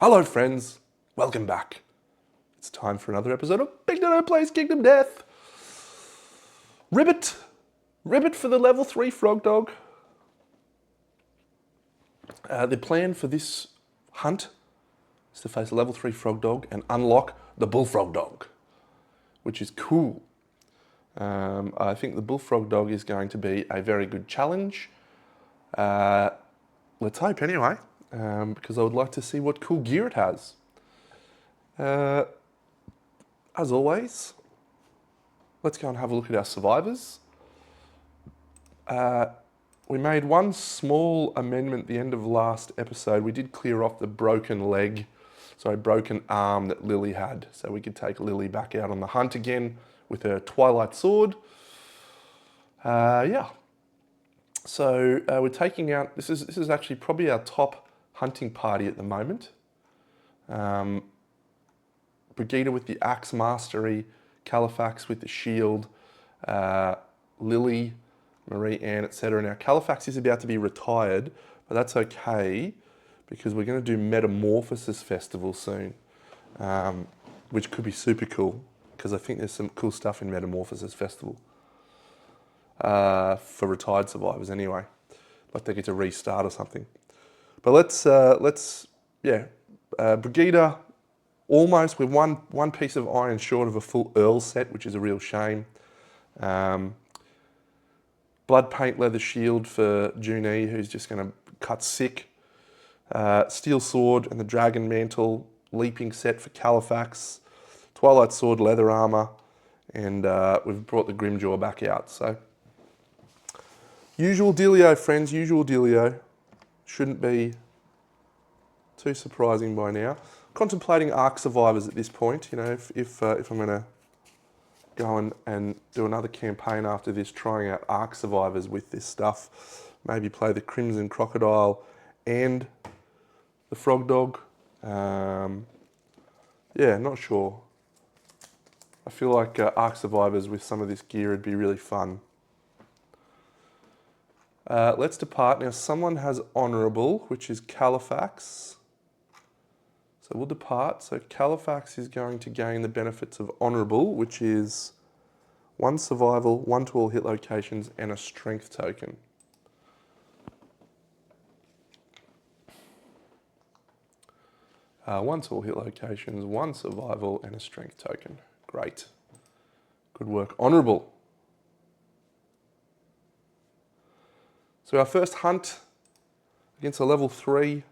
Hello friends, welcome back. It's time for another episode of BigDenoPlays Kingdom Death. Ribbit for the level 3 Frogdog. The plan for this hunt is to face a level 3 Frogdog and unlock the Bullfrog Dog, which is cool. I think the Bullfrog Dog is going to be a very good challenge. Let's hope anyway. Because I would like to see what cool gear it has. As always, let's go and have a look at our survivors. We made one small amendment at the end of last episode. We did clear off the broken arm that Lily had. So we could take Lily back out on the hunt again with her Twilight Sword. Yeah. So we're taking out, this is actually probably our top hunting party at the moment. Brigida with the axe mastery, Califax with the shield, Lily, Marie Ann, etc. Now Califax is about to be retired, but that's okay because we're going to do Metamorphosis Festival soon, which could be super cool because I think there's some cool stuff in Metamorphosis Festival for retired survivors anyway, like they get to restart or something. But Brigida, almost with one piece of iron short of a full Earl set, which is a real shame. Blood paint leather shield for Junie, who's just going to cut sick. Steel sword and the dragon mantle, leaping set for Califax. Twilight sword, leather armor, and we've brought the Grimjaw back out. So, usual dealio, friends, usual dealio. Shouldn't be too surprising by now. Contemplating Ark survivors at this point. You know, if I'm going to go and do another campaign after this, trying out Ark survivors with this stuff. Maybe play the Crimson Crocodile and the Frog Dog. Yeah, not sure. I feel like Ark survivors with some of this gear would be really fun. Let's depart. Now someone has honourable, which is Califax. So we'll depart. So Califax is going to gain the benefits of honourable, which is 1 survival, 1 to all hit locations, and a strength token. One to all hit locations, 1 survival, and a strength token. Great. Good work. Honourable. So our first hunt against a level 3.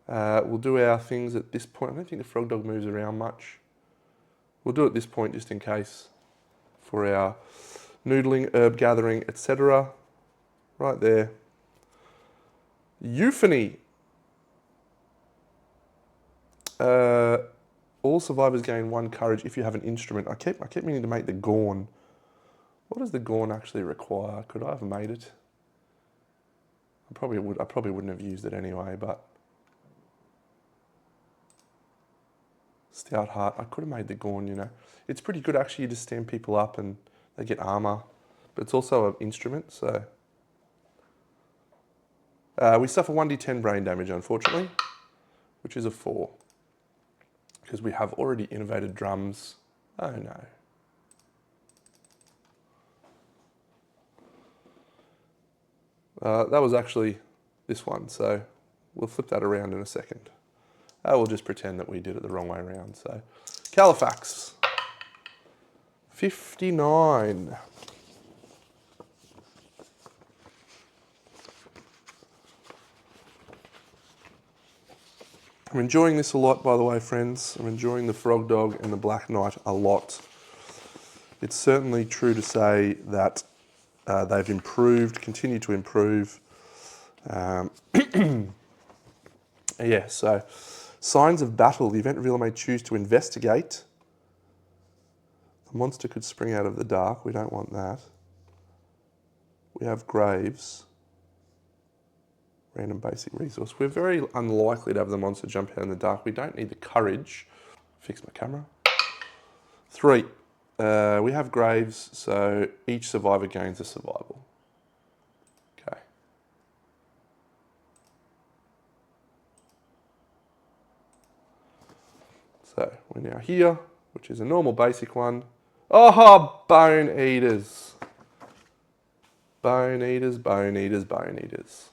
We'll do our things at this point. I don't think the Frog Dog moves around much. We'll do it at this point just in case for our noodling, herb gathering, etc. Right there. Euphony. All survivors gain 1 courage if you have an instrument. I kept meaning to make the Gorn. What does the Gorn actually require? Could I have made it? I probably wouldn't have used it anyway, but Stout Heart. I could have made the Gorn, you know. It's pretty good actually. You just stand people up and they get armor, but it's also an instrument, so. We suffer 1d10 brain damage, unfortunately, which is a 4. Because we have already innovated drums. Oh no. That was actually this one, so we'll flip that around in a second. We'll just pretend that we did it the wrong way around. So, Califax, 59. I'm enjoying this a lot, by the way, friends. I'm enjoying the Frog Dog and the Black Knight a lot. It's certainly true to say that they've improved, continue to improve. Yeah, so signs of battle. The event revealer may choose to investigate. The monster could spring out of the dark. We don't want that. We have graves. Random basic resource. We're very unlikely to have the monster jump out in the dark. We don't need the courage. Fix my camera. 3. We have graves, so each survivor gains a survival. Okay. So we're now here, which is a normal basic one. Oh, bone eaters. Bone eaters, bone eaters, bone eaters.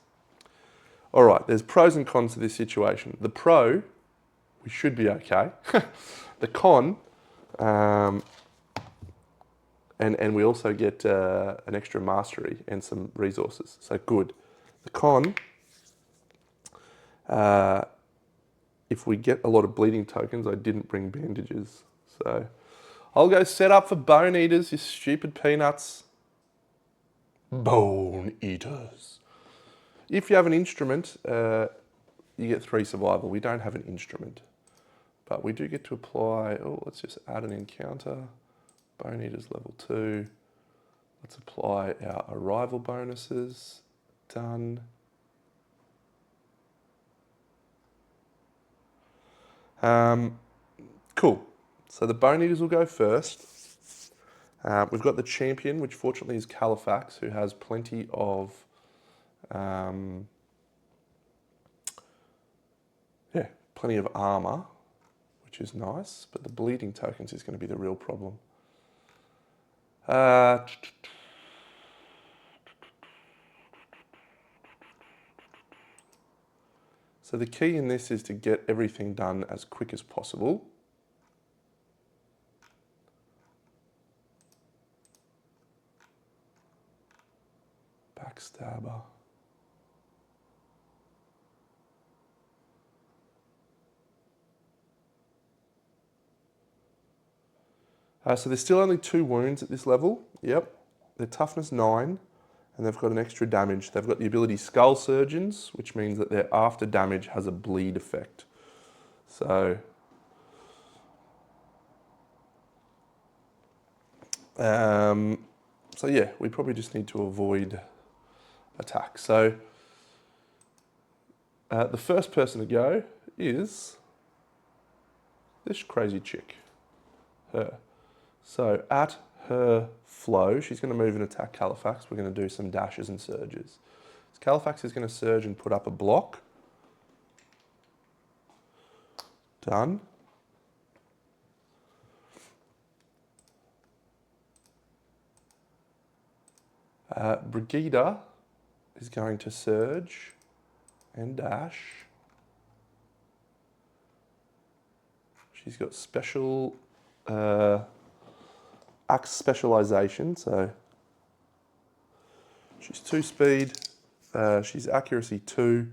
All right, there's pros and cons to this situation. The pro, we should be okay. The con, and we also get an extra mastery and some resources, so good. The con, if we get a lot of bleeding tokens, I didn't bring bandages. So I'll go set up for bone eaters, you stupid peanuts. Bone eaters. If you have an instrument, you get 3 survival. We don't have an instrument, but we do get to apply, oh, let's just add an encounter. Bone eaters level 2. Let's apply our arrival bonuses. Done. Cool. So the bone eaters will go first. We've got the champion, which fortunately is Califax, who has plenty of plenty of armor, which is nice, but the bleeding tokens is going to be the real problem. So the key in this is to get everything done as quick as possible. Backstabber. So there's still only 2 wounds at this level. Yep. They're toughness 9, and they've got an extra damage. They've got the ability Skull Surgeons, which means that their after damage has a bleed effect. So, yeah, we probably just need to avoid attack. So the first person to go is this crazy chick, her. So at her flow, she's going to move and attack Califax. We're going to do some dashes and surges. So Califax is going to surge and put up a block. Done. Brigida is going to surge and dash. She's got special axe specialization, so she's 2 speed, she's accuracy 2.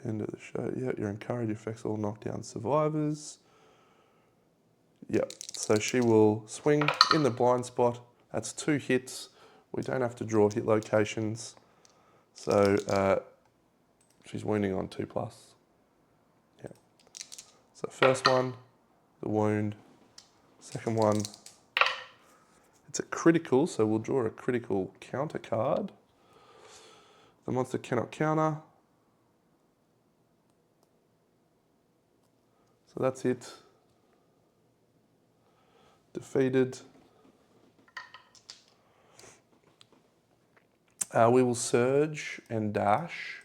End of the show. Yeah, your encourage affects all knockdown survivors. Yep, so she will swing in the blind spot. That's 2 hits. We don't have to draw hit locations. So she's wounding on 2+. Yeah. So first one, the wound. Second one, it's a critical, so we'll draw a critical counter card. The monster cannot counter. So that's it. Defeated. We will surge and dash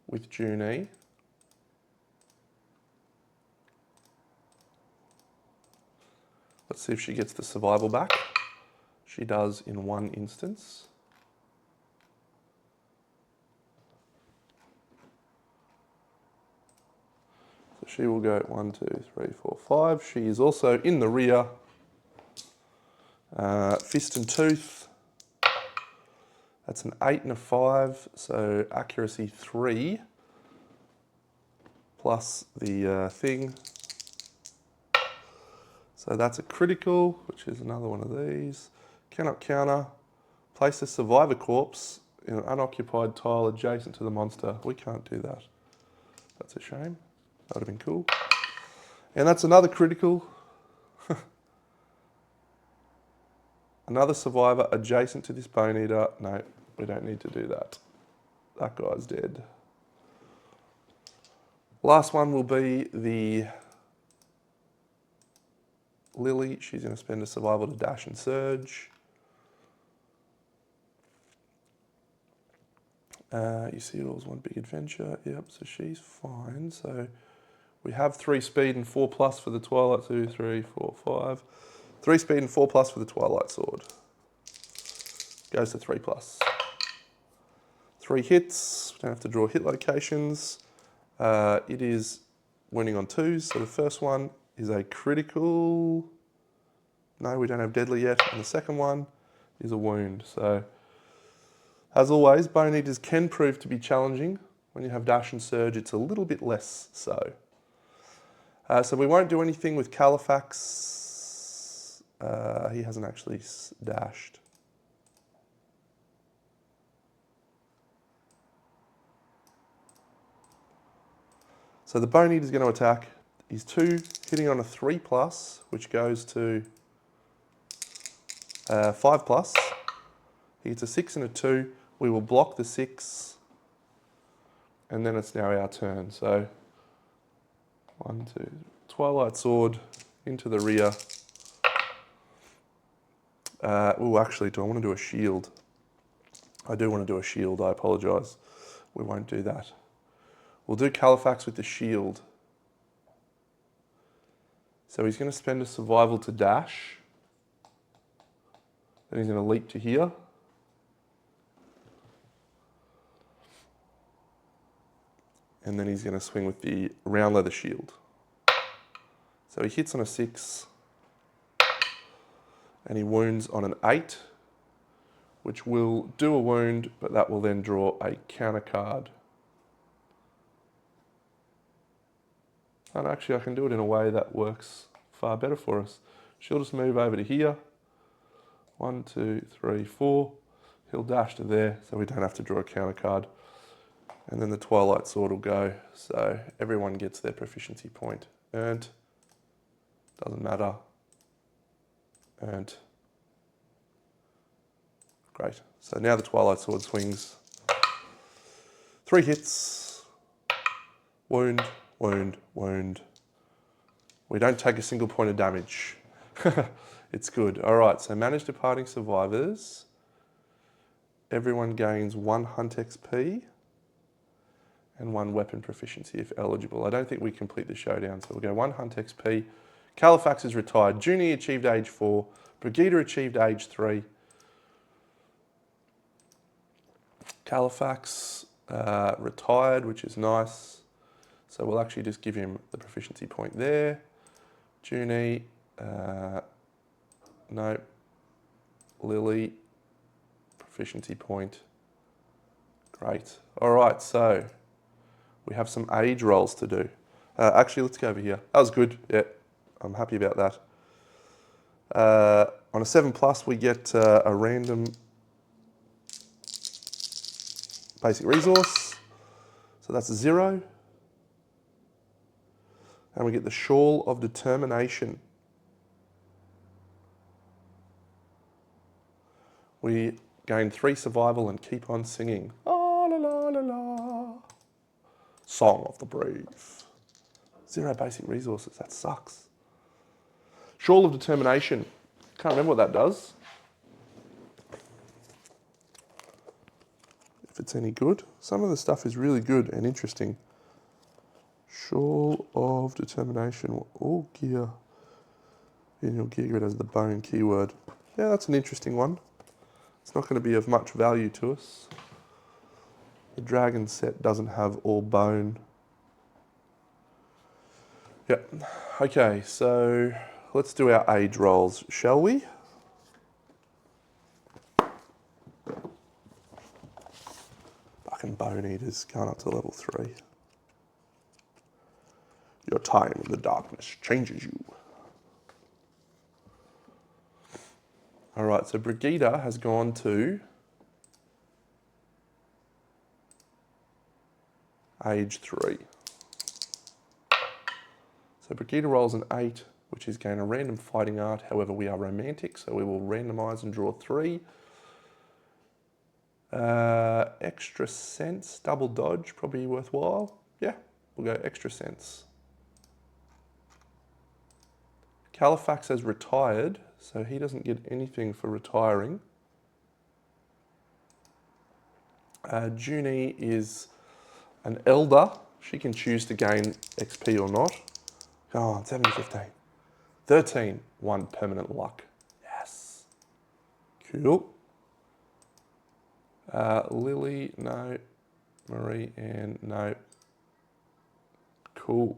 with Junie. Let's see if she gets the survival back. She does in 1 instance. So she will go 1, 2, 3, 4, 5. She is also in the rear. Fist and Tooth. That's an 8 and a 5, so accuracy 3 plus the thing. So that's a critical, which is another one of these. Cannot counter. Place a survivor corpse in an unoccupied tile adjacent to the monster. We can't do that. That's a shame. That would have been cool. And that's another critical. Another survivor adjacent to this bone eater. No, we don't need to do that. That guy's dead. Last one will be the Lily. She's going to spend a survival to dash and surge. You see it all's one big adventure. Yep, so she's fine. So we have 3 speed and 4+ for the Twilight. 2, 3, 4, 5. 3 speed and 4+ for the Twilight Sword. Goes to 3+. 3 hits. We don't have to draw hit locations. It is wounding on 2s. So the first one is a critical. No, we don't have deadly yet. And the second one is a wound. So, as always, Bone Eaters can prove to be challenging. When you have Dash and Surge, it's a little bit less so. So we won't do anything with Califax. He hasn't actually dashed. So the Bone Eater is going to attack. He's 2, hitting on a 3+, which goes to 5+. He gets a 6 and a 2. We will block the 6. And then it's now our turn. So 1, 2. Twilight Sword into the rear. Oh, actually, do I want to do a shield? I do want to do a shield. I apologise. We won't do that. We'll do Califax with the shield. So he's going to spend a survival to dash. Then he's going to leap to here. And then he's going to swing with the round leather shield. So he hits on a 6. And he wounds on an 8. Which will do a wound, but that will then draw a counter card. And actually I can do it in a way that works far better for us. She'll just move over to here. 1, 2, 3, 4. He'll dash to there, so we don't have to draw a counter card. And then the Twilight Sword will go, so everyone gets their proficiency point. Earned. Doesn't matter. Earned. Great. So now the Twilight Sword swings. 3 hits. Wound, wound, wound. We don't take a single point of damage. It's good. All right, so manage departing survivors. Everyone gains 1 hunt XP and 1 weapon proficiency if eligible. I don't think we complete the showdown, so we'll go 1 hunt XP. Califax is retired. Junie achieved age 4. Brigida achieved age 3. Califax retired, which is nice. So we'll actually just give him the proficiency point there. Junie, no. Lily, proficiency point. Great. All right, so we have some age rolls to do. Actually, let's go over here. That was good. Yeah, I'm happy about that. On a 7+, we get a random basic resource. So that's a 0. And we get the Shawl of Determination. We gain 3 survival and keep on singing. Ah, la, la, la, la. Song of the Brave. 0 basic resources, that sucks. Shawl of Determination. Can't remember what that does. If it's any good. Some of the stuff is really good and interesting. Shawl of Determination. All gear in your gear grid has the bone keyword. Yeah, that's an interesting one. It's not going to be of much value to us. The dragon set doesn't have all bone. Yep. Okay, so let's do our age rolls, shall we? Fucking Bone Eaters going up to level 3. Your time in the darkness changes you. All right, so Brigida has gone to age 3. So Brigida rolls an 8, which is gain a random fighting art. However, we are romantic, so we will randomise and draw 3. Extra sense, double dodge, probably worthwhile. Yeah, we'll go extra sense. Califax has retired, so he doesn't get anything for retiring. Junie is an elder. She can choose to gain XP or not. Go on, 7 to 15. 13, 1 permanent luck. Yes. Cool. Lily, no. Marie Ann, no. Cool.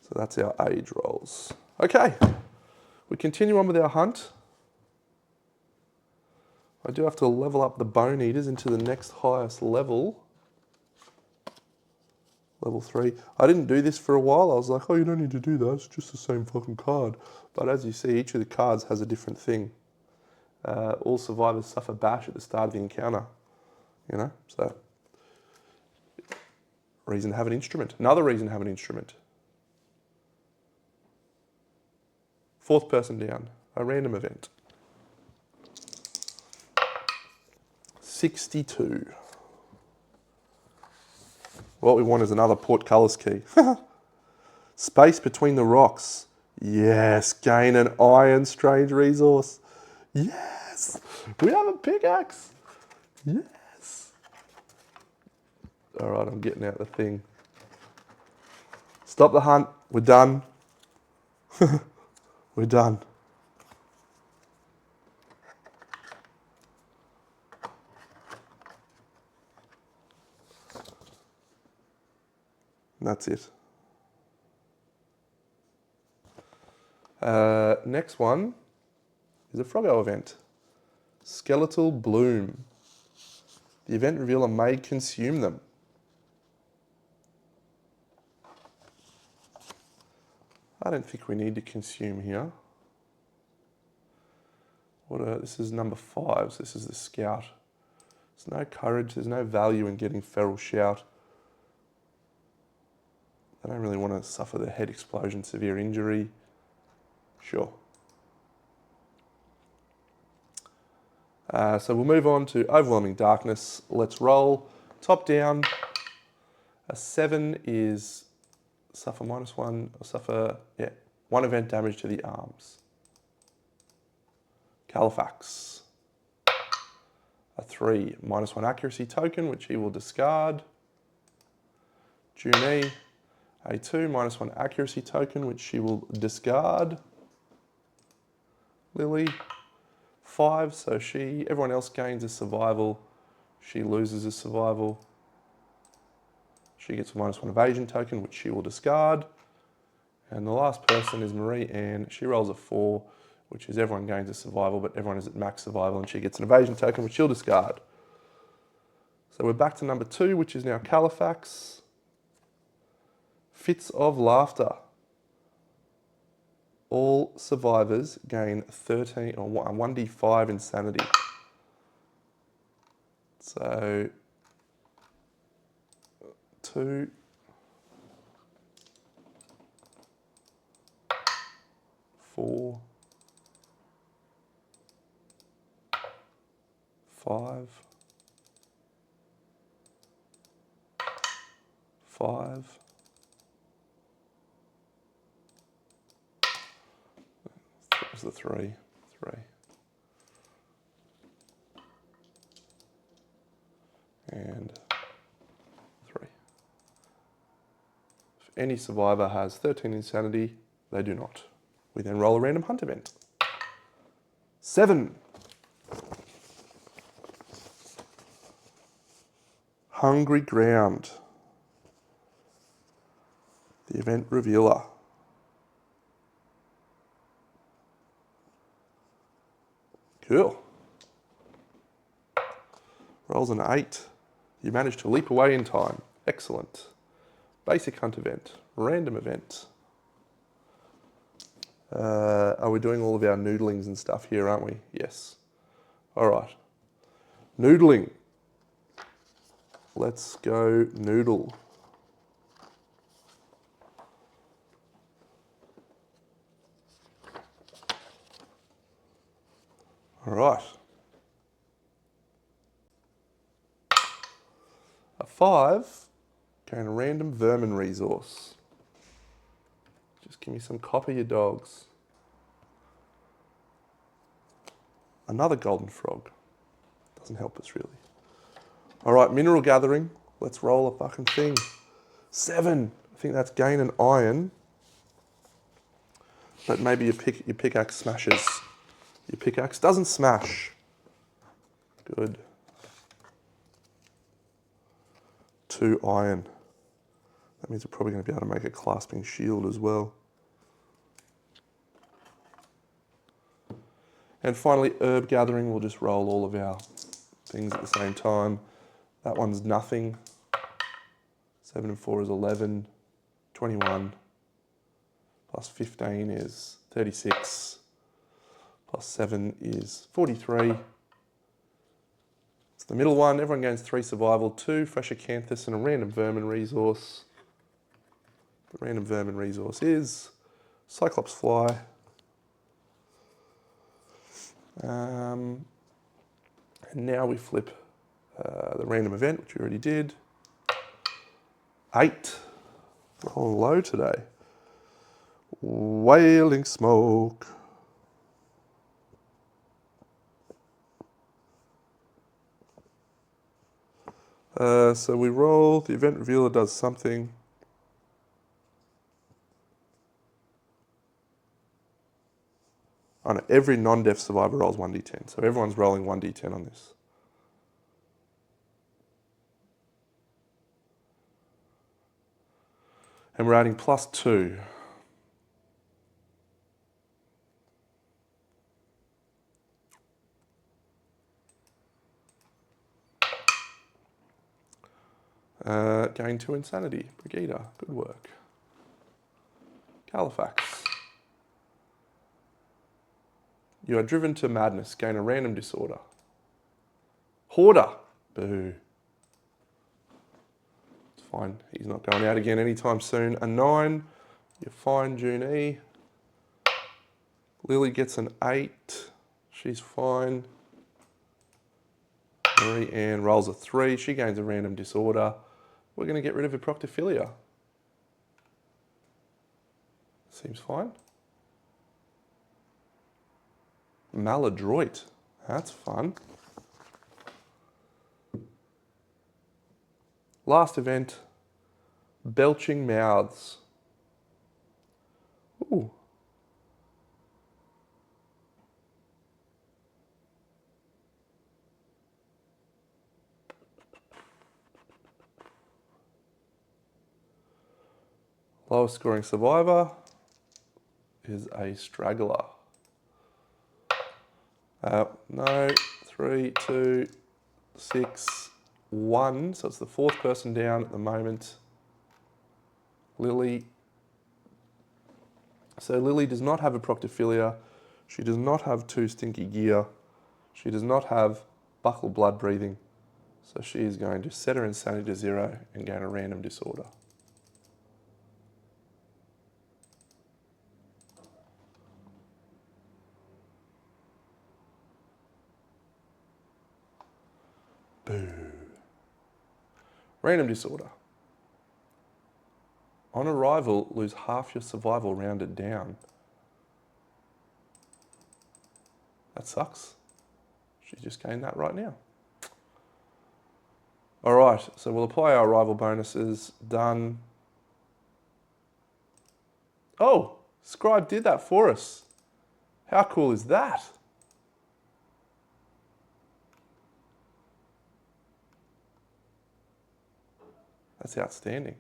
So that's our age rolls. Okay. We continue on with our hunt. I do have to level up the bone eaters into the next highest level. Level 3. I didn't do this for a while. I was like, oh, you don't need to do that. It's just the same fucking card. But as you see, each of the cards has a different thing. All survivors suffer bash at the start of the encounter. You know, so reason to have an instrument. Another reason to have an instrument. 4th person down. A random event. 62. What we want is another portcullis key. Space between the rocks. Yes, gain an iron strange resource. Yes, we have a pickaxe. Yes. All right, I'm getting out the thing. Stop the hunt. We're done. We're done. And that's it. Next one is a Froggo event. Skeletal Bloom. The event revealer may consume them. I don't think we need to consume here. This is number 5, so this is the Scout. There's no courage, there's no value in getting Feral Shout. They don't really want to suffer the head explosion, severe injury. Sure. So we'll move on to Overwhelming Darkness. Let's roll. Top down. A 7 is suffer -1, or suffer, 1 event damage to the arms. Califax. A 3, -1 accuracy token, which he will discard. Junie. A 2, -1 accuracy token, which she will discard. Lily. 5, so everyone else gains a survival. She loses a survival. She gets a -1 evasion token, which she will discard. And the last person is Marie Ann. She rolls a 4, which is everyone gains a survival, but everyone is at max survival, and she gets an evasion token, which she'll discard. So we're back to number 2, which is now Califax. Fits of Laughter. All survivors gain 13 or 1d5 insanity. So 2, 4, 5, 5. That was the 3. And 3. If any survivor has 13 insanity, they do not. We then roll a random hunt event. 7. Hungry Ground. The event revealer. Cool. Rolls an 8. You managed to leap away in time. Excellent. Basic hunt event. Random event. Are we doing all of our noodlings and stuff here, aren't we? Yes. All right. Noodling. Let's go noodle. All right. A 5, gain a random vermin resource. Just give me some copper, you dogs. Another golden frog. Doesn't help us really. All right, mineral gathering. Let's roll a fucking thing. 7. I think that's gain an iron. But maybe your pickaxe smashes. Your pickaxe doesn't smash. Good. 2 iron. That means we're probably going to be able to make a clasping shield as well. And finally, herb gathering. We'll just roll all of our things at the same time. That one's nothing. 7 and 4 is 11. 21. Plus 15 is 36. Plus 7 is 43. It's the middle one. Everyone gains 3 survival, 2 fresh acanthus, and a random vermin resource. The random vermin resource is Cyclops Fly. And now we flip the random event, which we already did. 8. Rolling low today. Wailing smoke. So we roll, the event revealer does something. Oh no, every non-death survivor rolls 1d10. So everyone's rolling 1d10 on this. And we're adding +2. Gain 2 insanity. Brigida, good work. Califax. You are driven to madness. Gain a random disorder. Hoarder. Boo. It's fine. He's not going out again anytime soon. A 9. You're fine, Junie. Lily gets an 8. She's fine. Marie Ann rolls a 3. She gains a random disorder. We're going to get rid of her proctophilia. Seems fine. Maladroit. That's fun. Last event. Belching mouths. Ooh. Lowest scoring survivor is a straggler. No, 3, 2, 6, 1. So it's the 4th person down at the moment. Lily. So Lily does not have a proctophilia. She does not have 2 stinky gear. She does not have buckle blood breathing. So she is going to set her insanity to 0 and gain a random disorder. Boo. Random disorder. On arrival, lose half your survival rounded down. That sucks. She's just gained that right now. All right, so we'll apply our arrival bonuses. Done. Oh, Scribe did that for us. How cool is that? That's outstanding.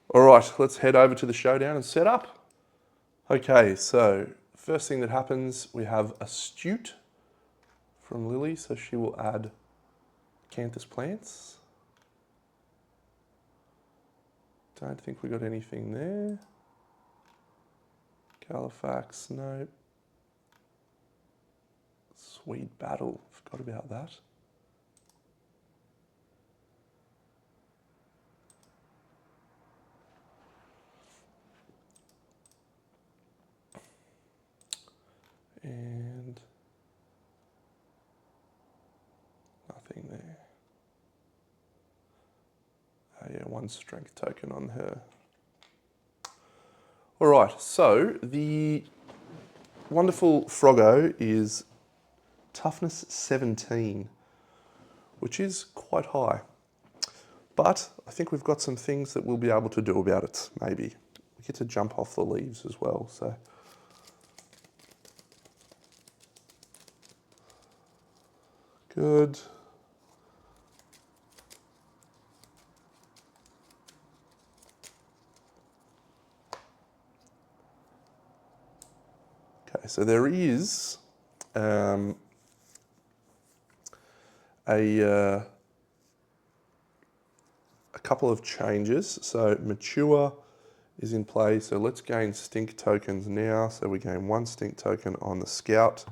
All right, let's head over to the showdown and set up. Okay, so first thing that happens, we have Astute from Lily, so she will add Acanthus plants. Don't think we got anything there. Califax, no. Sweet Battle, forgot about that. And nothing there. Yeah, 1 strength token on her. All right, so the wonderful Froggo is toughness 17, which is quite high. But I think we've got some things that we'll be able to do about it, maybe. We get to jump off the leaves as well, so. Good. Okay, so there is a couple of changes. So mature is in play. So let's gain stink tokens now. So we gain 1 stink token on the scout.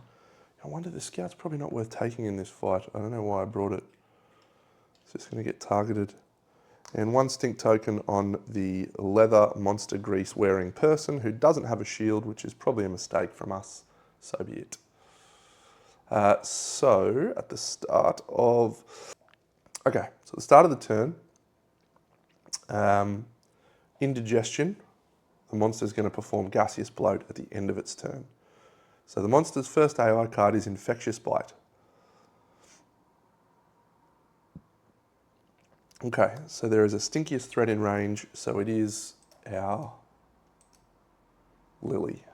I wonder, the scout's probably not worth taking in this fight. I don't know why I brought it. It's just going to get targeted. And 1 stink token on the leather monster grease wearing person who doesn't have a shield, which is probably a mistake from us. So be it. So at the start of, okay, so at the start of the turn, indigestion, the monster is going to perform gaseous bloat at the end of its turn. So the monster's first AI card is Infectious Bite. Okay, so there is a stinkiest threat in range, so it is our Lily.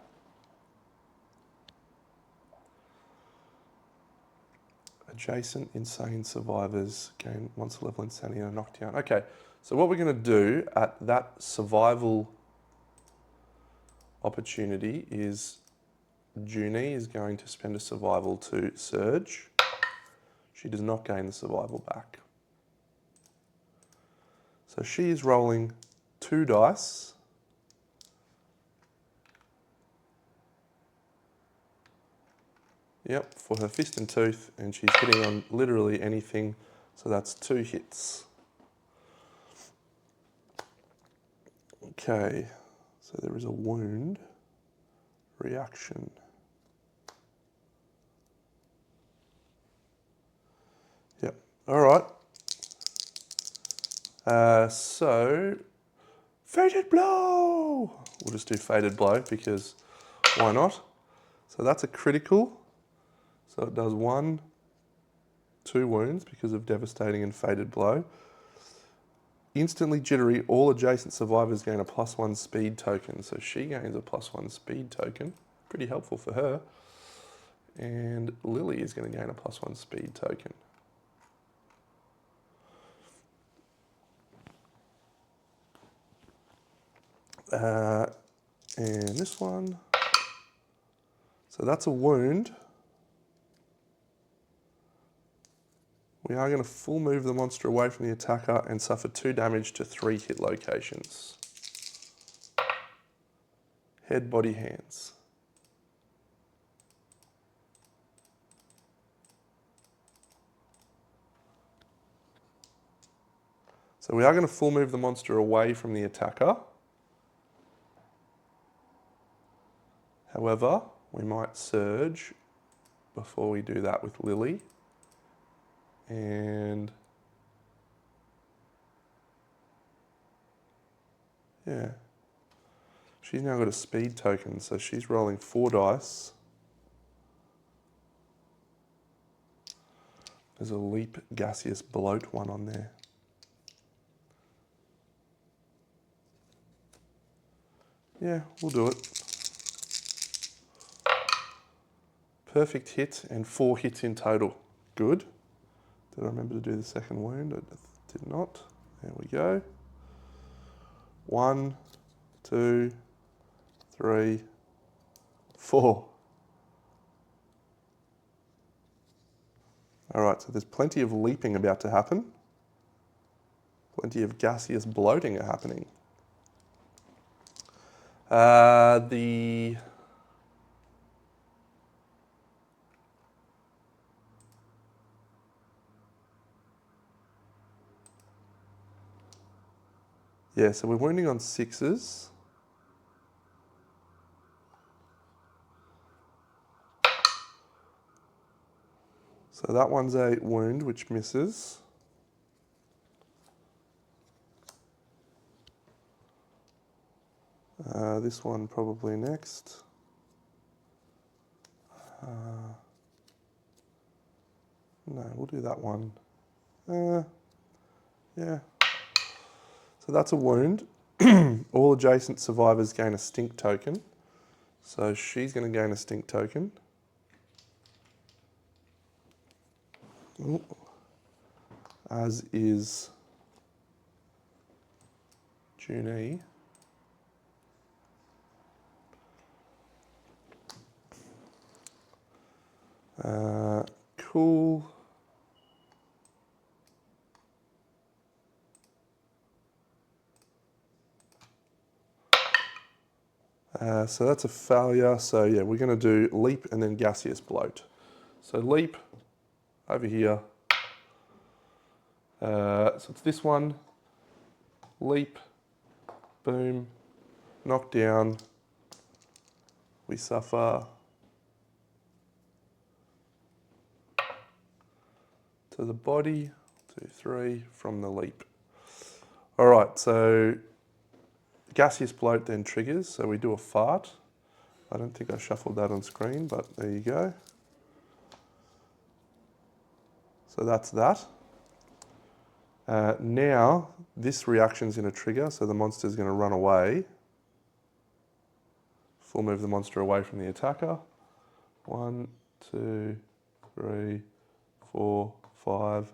Adjacent insane survivors gain once a level insanity and a knockdown. Okay, so what we're going to do at that survival opportunity is Junie is going to spend a survival to surge. She does not gain the survival back. So she is rolling 2 dice. Yep, for her fist and tooth, and she's hitting on literally anything. So that's 2 hits. Okay, so there is a wound reaction. Yep, all right. So, Fated Blow! We'll just do Fated Blow because why not? So that's a critical. So it does 1, 2 wounds because of Devastating and Fated Blow. Instantly jittery, all adjacent survivors gain a +1 speed token. So she gains a +1 speed token. Pretty helpful for her. And Lily is going to gain a +1 speed token. And this one. So that's a wound. We are going to full move the monster away from the attacker and suffer 2 damage to 3 hit locations. Head, body, hands. So we are going to full move the monster away from the attacker. However, we might surge before we do that with Lily. And yeah, she's now got a speed token, so she's rolling 4 dice. There's a leap gaseous bloat one on there. Yeah, we'll do it. Perfect hit and 4 hits in total. Good. Did I remember to do the second wound? I did not. There we go. 1, 2, 3, 4. All right, so there's plenty of leaping about to happen. Plenty of gaseous bloating happening. Yeah, so we're wounding on 6s. So that one's a wound, which misses. This one probably next. No, we'll do that one. Yeah. So that's a wound. All adjacent survivors gain a stink token. So she's going to gain a stink token. Ooh. As is Junie. Cool. So that's a failure. So yeah, we're going to do leap and then gaseous bloat. So leap over here. So it's this one. Leap, boom, knock down. We suffer to the body, 2, 3 from the leap. All right, so gaseous bloat then triggers. So we do a fart. I don't think I shuffled that on screen, but there you go. So that's that. Now, this reaction's going to trigger, so the monster's going to run away. Full move the monster away from the attacker. 1, 2, 3, 4, 5,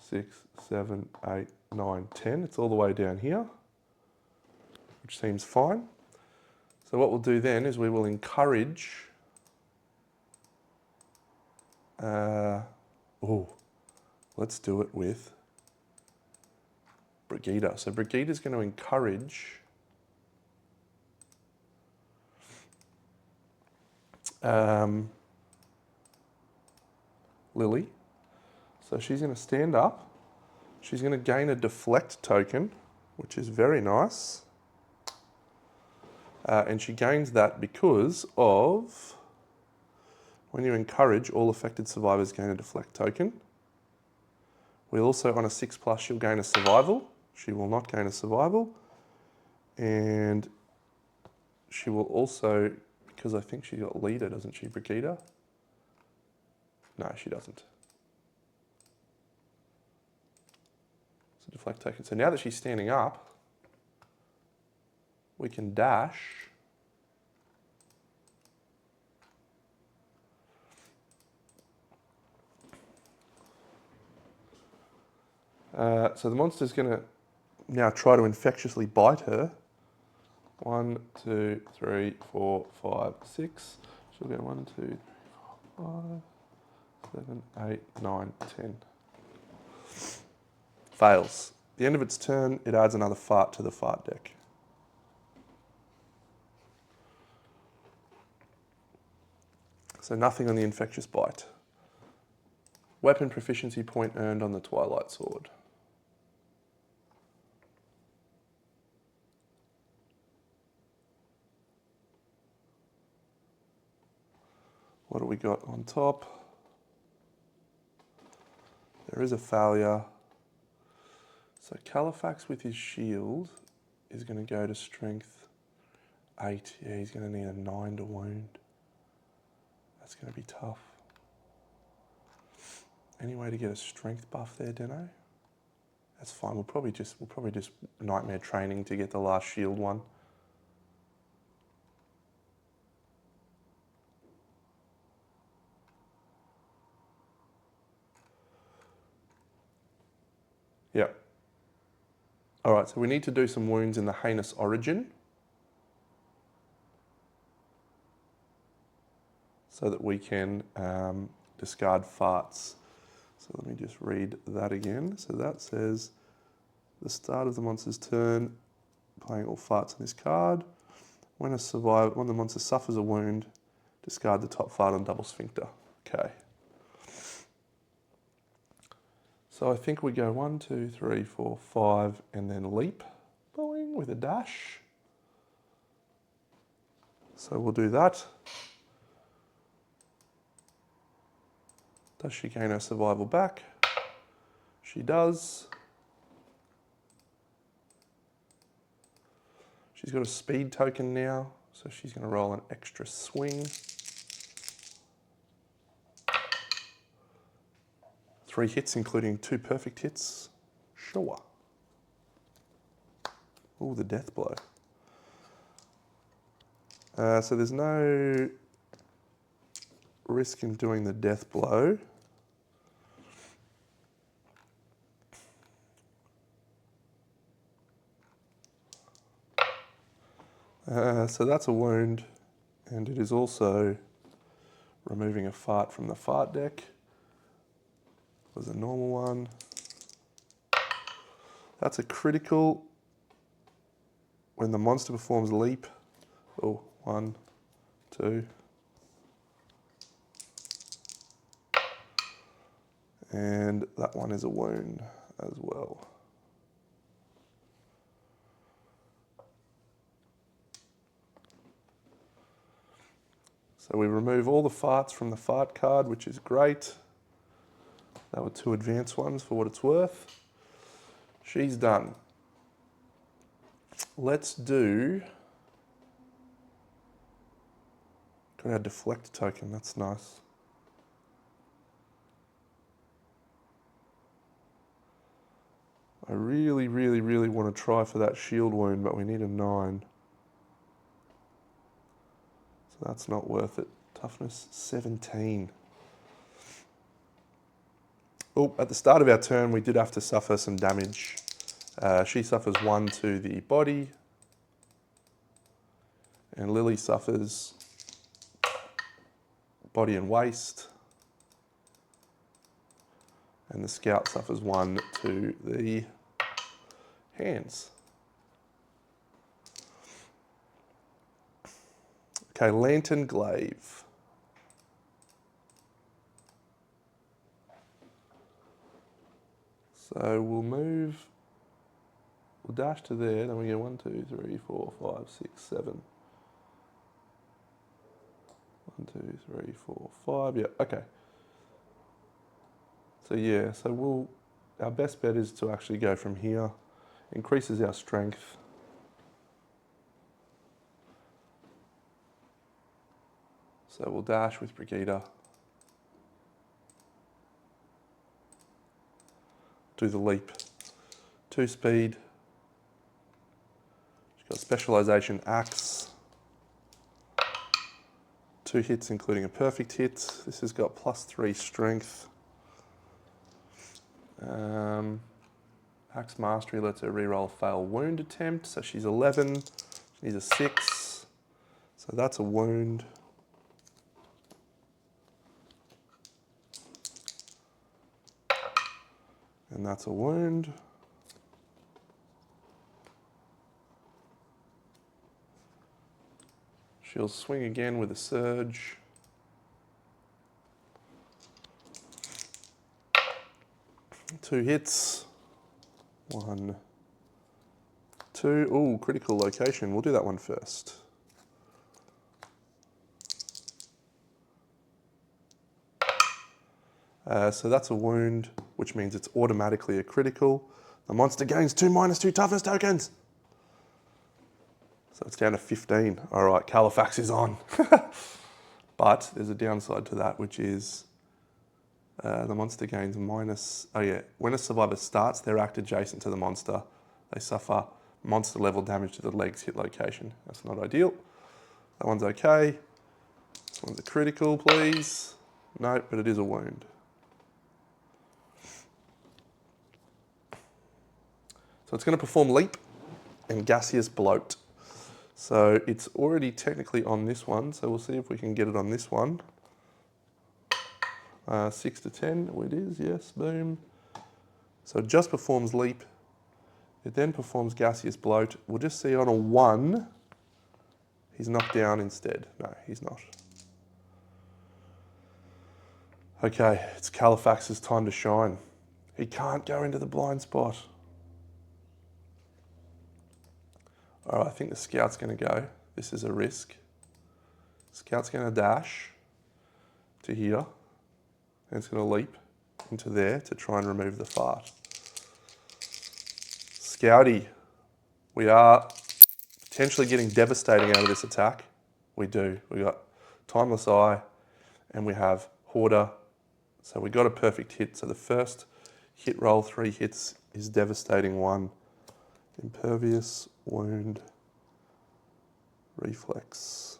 6, 7, 8, 9, 10. It's all the way down here, which seems fine. So what we'll do then is we will encourage... let's do it with Brigida. So Brigida's going to encourage Lily. So she's going to stand up. She's going to gain a deflect token, which is very nice. And she gains that because of when you encourage, all affected survivors gain a deflect token. We also, on a 6+, she'll gain a survival. She will not gain a survival. And she will also, because I think she got leader, doesn't she, Brigida? No, she doesn't. It's a deflect token. So now that she's standing up, we can dash. So the monster's going to now try to infectiously bite her. 1, 2, 3, 4, 5, 6. She'll go 1, 2, 3, 4, 5, 7, 8, 9, 10. Fails. At the end of its turn, it adds another fart to the fart deck. So nothing on the infectious bite. Weapon proficiency point earned on the Twilight Sword. What do we got on top? There is a failure. So Califax with his shield is going to go to strength 8. Yeah, he's going to need a 9 to wound. That's going to be tough. Any way to get a strength buff there, Deno? That's fine. We'll probably just nightmare training to get the last shield one. Yep. All right, so we need to do some wounds in the heinous origin so that we can discard farts. So let me just read that again. So that says, the start of the monster's turn, playing all farts on this card. When the monster suffers a wound, discard the top fart on double sphincter. Okay. So I think we go 1, 2, 3, 4, 5, and then leap, boing, with a dash. So we'll do that. Does she gain her survival back? She does. She's got a speed token now, so she's going to roll an extra swing. 3 hits, including 2 perfect hits. Sure. Oh, the death blow. So there's no risk in doing the death blow. So that's a wound, and it is also removing a fart from the fart deck. Was a normal one. That's a critical when the monster performs leap. Oh, 1, 2. And that one is a wound as well. So we remove all the farts from the fart card, which is great. That were 2 advanced ones for what it's worth. She's done. Let's do... Got our deflect token, that's nice. I really, really, really want to try for that shield wound, but we need a 9. So that's not worth it. Toughness 17. Oh, at the start of our turn, we did have to suffer some damage. She suffers 1 to the body, and Lily suffers body and waist, and the scout suffers 1 to the hands. Okay, Lantern Glaive. So we'll dash to there, then we get 1, 2, 3, 4, 5, 6, 7. 1, 2, 3, 4, 5, yeah, okay. So yeah, our best bet is to actually go from here. Increases our strength. So we'll dash with Brigida. Do the leap. 2 speed. She's got specialization axe. 2 hits, including a perfect hit. This has got +3 strength. Axe mastery lets her reroll a fail wound attempt. So she's 11. She needs a 6. So that's a wound. And that's a wound. She'll swing again with a surge. Two hits. 1, 2. Ooh, critical location. We'll do that one first. So that's a wound, which means it's automatically a critical. The monster gains 2 -2 toughness tokens. So it's down to 15. All right, Califax is on. But there's a downside to that, which is the monster gains when a survivor starts their act adjacent to the monster, they suffer monster level damage to the leg's hit location. That's not ideal. That one's okay. This one's a critical, please. No, but it is a wound. So it's going to perform leap and gaseous bloat. So it's already technically on this one, so we'll see if we can get it on this one. 6 to 10, it is, yes, boom. So it just performs leap. It then performs gaseous bloat. We'll just see on a 1, he's knocked down instead. No, he's not. Okay, it's Califax's time to shine. He can't go into the blind spot. All right, I think the scout's going to go. This is a risk. Scout's going to dash to here, and it's going to leap into there to try and remove the fart. Scouty, we are potentially getting devastating out of this attack. We do. We got Timeless Eye, and we have Hoarder, So we got a perfect hit. So the first hit roll, 3 hits, is devastating 1. Impervious, wound, reflex.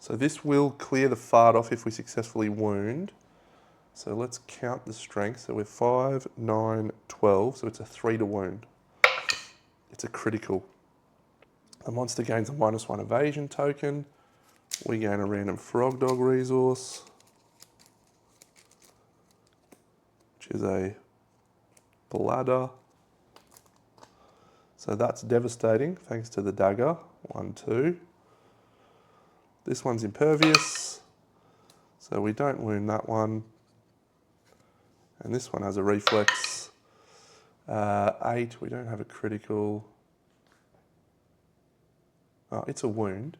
So this will clear the fart off if we successfully wound. So let's count the strength. So we're 5, 9, 12. So it's a 3 to wound. It's a critical. The monster gains a -1 evasion token. We gain a random Frogdog resource, which is a bladder. So that's devastating thanks to the dagger. 1, 2. This one's impervious, so we don't wound that one. And this one has a reflex. 8, we don't have a critical. Oh, it's a wound.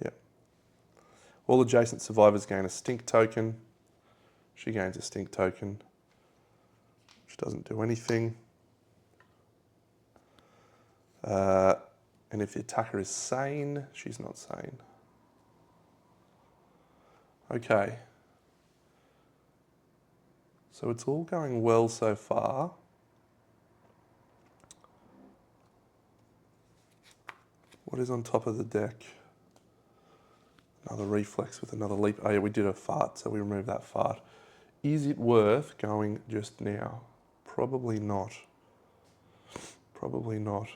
Yep. All adjacent survivors gain a stink token. She gains a stink token, which doesn't do anything. And if the attacker is sane, she's not sane. Okay. So it's all going well so far. What is on top of the deck? Another reflex with another leap. Oh yeah, we did a fart, so we removed that fart. Is it worth going just now? Probably not. Probably not.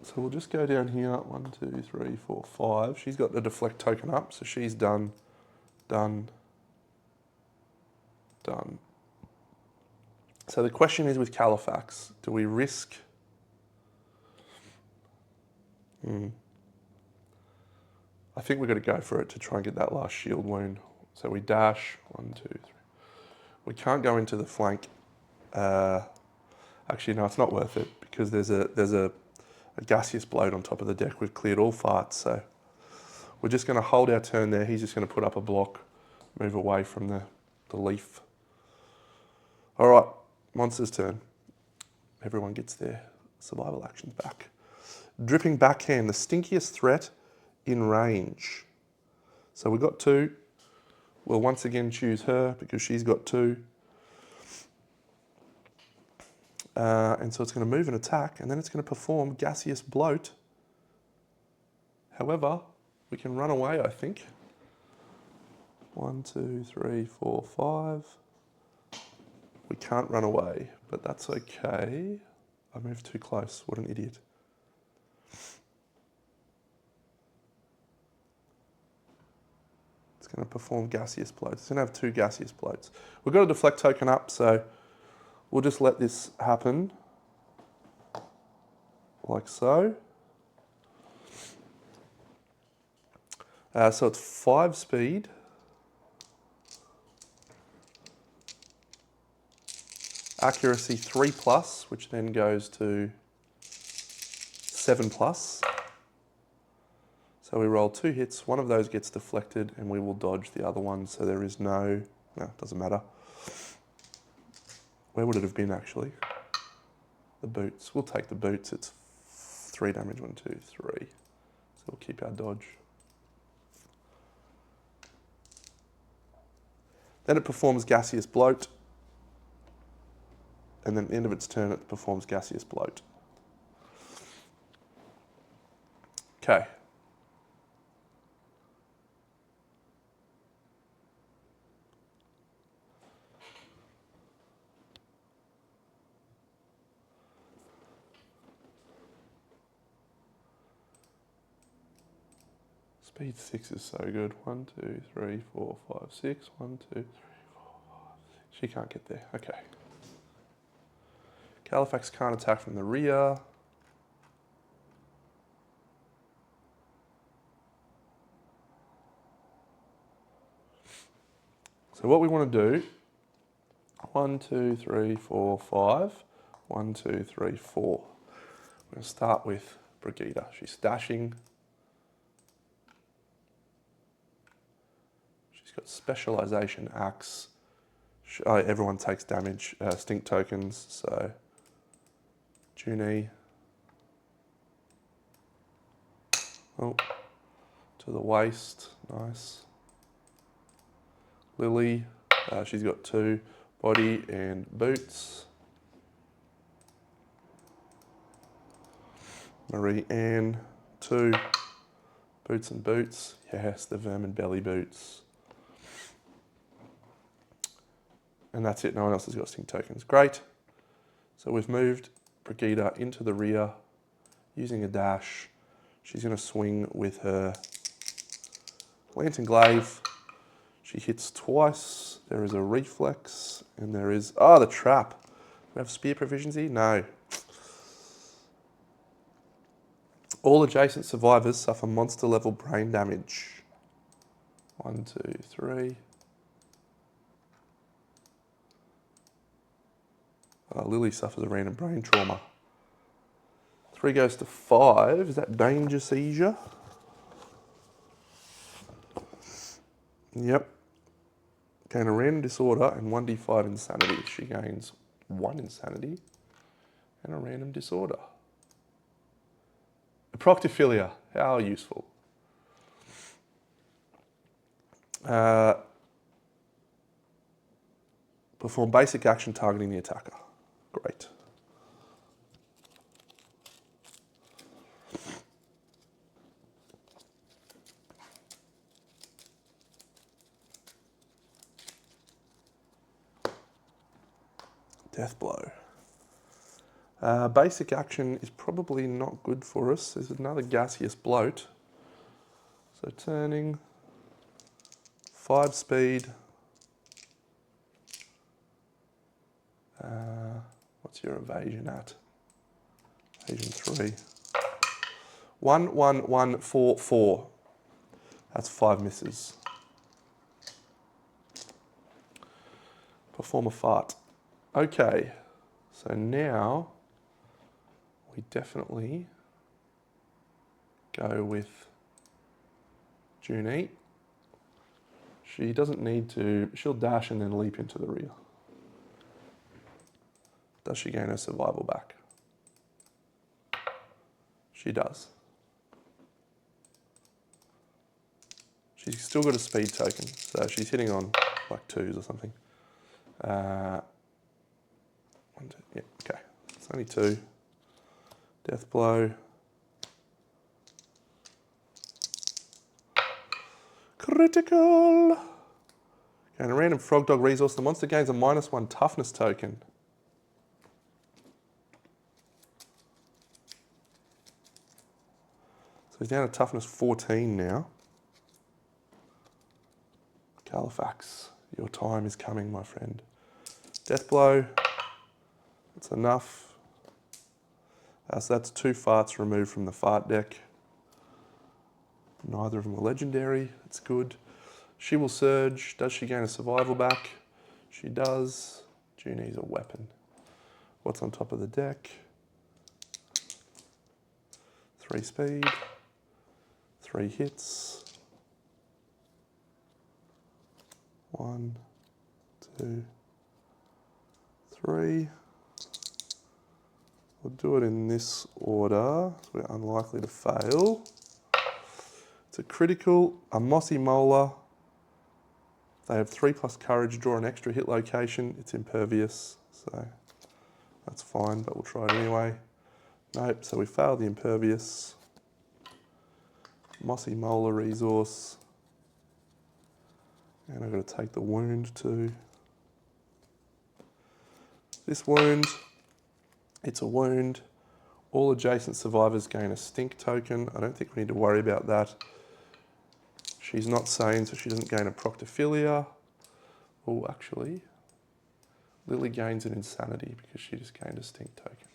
So we'll just go down here. 1, 2, 3, 4, 5. She's got the deflect token up, so she's done, done, done. So the question is with Califax, do we risk? I think we've got to go for it to try and get that last shield wound. So we dash. 1, 2, 3. We can't go into the flank. Actually, no, it's not worth it because there's a gaseous bloat on top of the deck. We've cleared all farts, so we're just going to hold our turn there. He's just going to put up a block, move away from the leaf. All right, monster's turn. Everyone gets their survival actions back. Dripping backhand, the stinkiest threat in range. So we've got 2. We'll once again choose her because she's got 2. And so it's going to move and attack, and then it's going to perform gaseous bloat. However, we can run away, I think. 1, 2, 3, 4, 5. We can't run away, but that's okay. I moved too close. What an idiot. It's going to perform gaseous bloat. It's going to have 2 gaseous bloats. We've got a deflect token up, so we'll just let this happen, like so. So it's 5 speed. Accuracy 3+, which then goes to 7+. So we roll 2 hits, one of those gets deflected, and we will dodge the other one, so there is no, it doesn't matter. Where would it have been actually? The boots. We'll take the boots. It's 3 damage, 1, 2, 3. So we'll keep our dodge. Then it performs gaseous bloat. And then at the end of its turn, it performs gaseous bloat. Okay. Speed 6 is so good. 1, 2, 3, 4, 5, 6. 1, 2, 3, 4, 5, 6. She can't get there. Okay. Califax can't attack from the rear. So what we want to do, 1, 2, 3, 4, 5. 1, 2, 3, 4. We're going to start with Brigida. She's dashing. She's got specialization axe. Oh, everyone takes damage, stink tokens, so Junie. Oh, to the waist, nice. Lily, she's got 2, body and boots. Marie Ann, 2, boots and boots. Yes, the vermin belly boots. And that's it, no one else has got stink tokens. Great. So we've moved Brigida into the rear using a dash. She's going to swing with her Lantern Glaive. She hits twice. There is a reflex, and there is... Oh, the trap. Do we have spear proficiency? No. All adjacent survivors suffer monster level brain damage. 1, 2, 3. Lily suffers a random brain trauma. 3 goes to 5. Is that danger seizure? Yep. Gain a random disorder and 1d5 insanity. She gains 1 insanity and a random disorder. Proctophilia, how useful. Perform basic action targeting the attacker. Great. Death blow. Basic action is probably not good for us. There's another gaseous bloat. So turning, 5 speed. What's your evasion at? Evasion 3. 1, 1, 1, 4, 4. That's 5 misses. Perform a fart. Okay, so now we definitely go with Junie. She doesn't need to, she'll dash and then leap into the rear. Does she gain her survival back? She does. She's still got a speed token, so she's hitting on like 2s or something. 1, 2, yeah, okay. It's only 2. Death blow. Critical. Gain a random Frogdog resource. The monster gains a -1 toughness token. So he's down to toughness 14 now. Califax, your time is coming, my friend. Death blow. That's enough. So that's 2 farts removed from the fart deck. Neither of them are legendary. That's good. She will surge. Does she gain a survival back? She does. Junie's a weapon. What's on top of the deck? 3 speed. 3 hits. 1, 2, 3. We'll do it in this order, so we're unlikely to fail. It's a critical, a mossy molar. They have 3+ courage, draw an extra hit location. It's impervious, so that's fine, but we'll try it anyway. Nope, so we failed the impervious. Mossy molar resource. And I've got to take the wound too. This wound, it's a wound. All adjacent survivors gain a stink token. I don't think we need to worry about that. She's not sane, so she doesn't gain a proctophilia. Oh, actually, Lily gains an insanity because she just gained a stink token.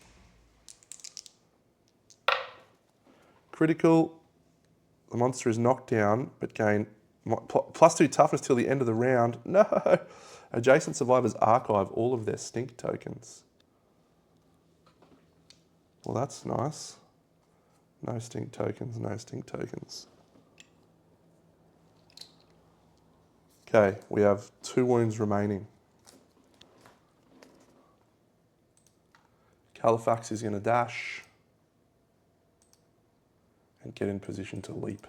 Critical, the monster is knocked down, but gain +2 toughness till the end of the round. No! Adjacent survivors archive all of their stink tokens. Well, that's nice. No stink tokens, no stink tokens. Okay, we have 2 wounds remaining. Califax is going to dash and get in position to leap.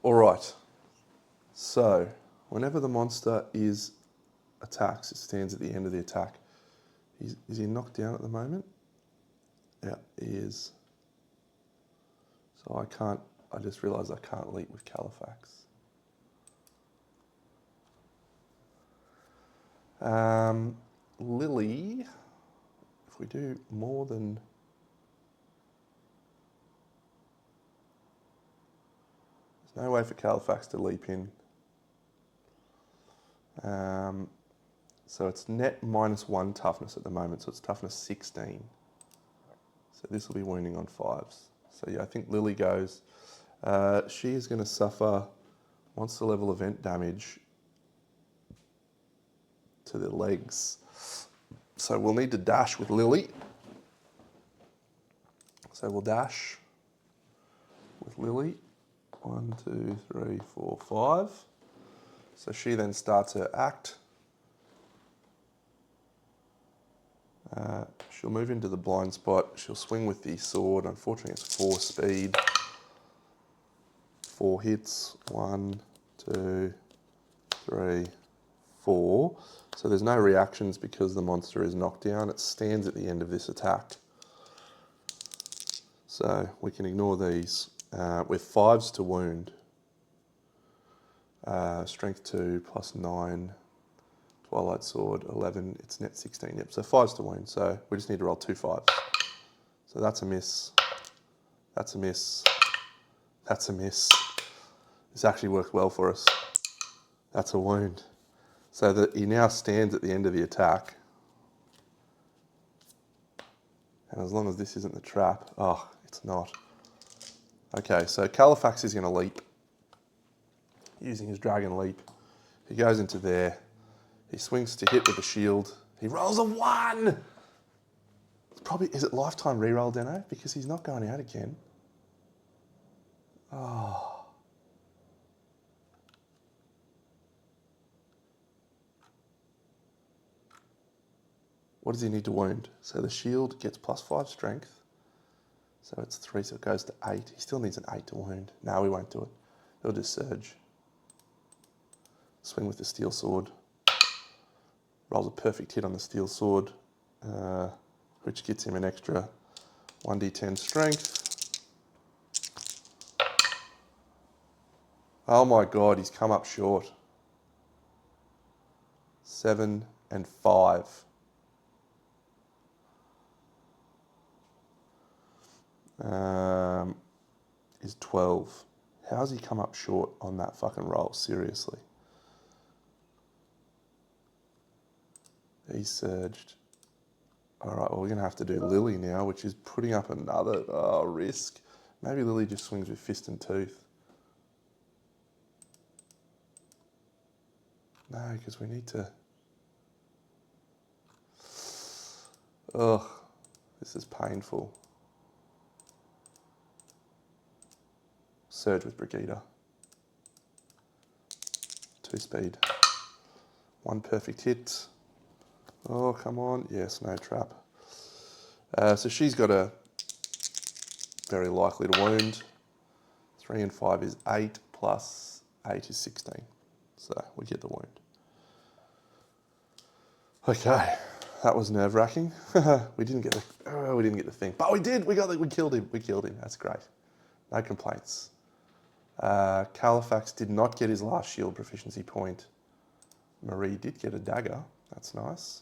All right, so whenever the monster attacks, it stands at the end of the attack. Is he knocked down at the moment? Yeah, he is. So I just realised I can't leap with Califax. Lily, if we do more than... There's no way for Califax to leap in. So it's net -1 toughness at the moment, so it's toughness 16. So this will be wounding on 5s. So yeah, I think Lily goes. She is going to suffer monster level event damage to the legs. So we'll need to dash with Lily. So we'll dash with Lily. 1, 2, 3, 4, 5. So she then starts her act. She'll move into the blind spot. She'll swing with the sword. Unfortunately, it's 4 speed. 4 hits. 1, 2, 3, 4. So there's no reactions because the monster is knocked down. It stands at the end of this attack. So we can ignore these. With 5s to wound. Strength 2 plus 9. Twilight Sword, 11, it's net 16, yep. So 5s to wound, so we just need to roll 2 5s. So that's a miss, that's a miss, that's a miss. This actually worked well for us. That's a wound. So that he now stands at the end of the attack. And as long as this isn't the trap, oh, it's not. Okay, so Califax is gonna leap. Using his dragon leap. He goes into there. He swings to hit with the shield. He rolls a 1! It's probably, is it lifetime reroll, Deno? Because he's not going out again. Oh. What does he need to wound? So the shield gets +5 strength. So it's 3, so it goes to 8. He still needs an 8 to wound. No, we won't do it. He'll just surge. Swing with the steel sword. Rolls a perfect hit on the steel sword, which gets him an extra 1d10 strength. Oh my God, he's come up short. 7 and 5. Is 12. How's he come up short on that fucking roll? Seriously. He surged. All right, well, we're going to have to do Lily now, which is putting up another risk. Maybe Lily just swings with fist and tooth. No, because we need to... Ugh, this is painful. Surge with Brigida. 2 speed. 1 perfect hit. Oh, come on. Yes, no trap. So she's got a very likely to wound. 3 and 5 is 8 plus 8 is 16. So we get the wound. Okay, that was nerve-wracking. we didn't get the thing, but we did. We killed him. We killed him. That's great. No complaints. Califax did not get his last shield proficiency point. Marie did get a dagger. That's nice.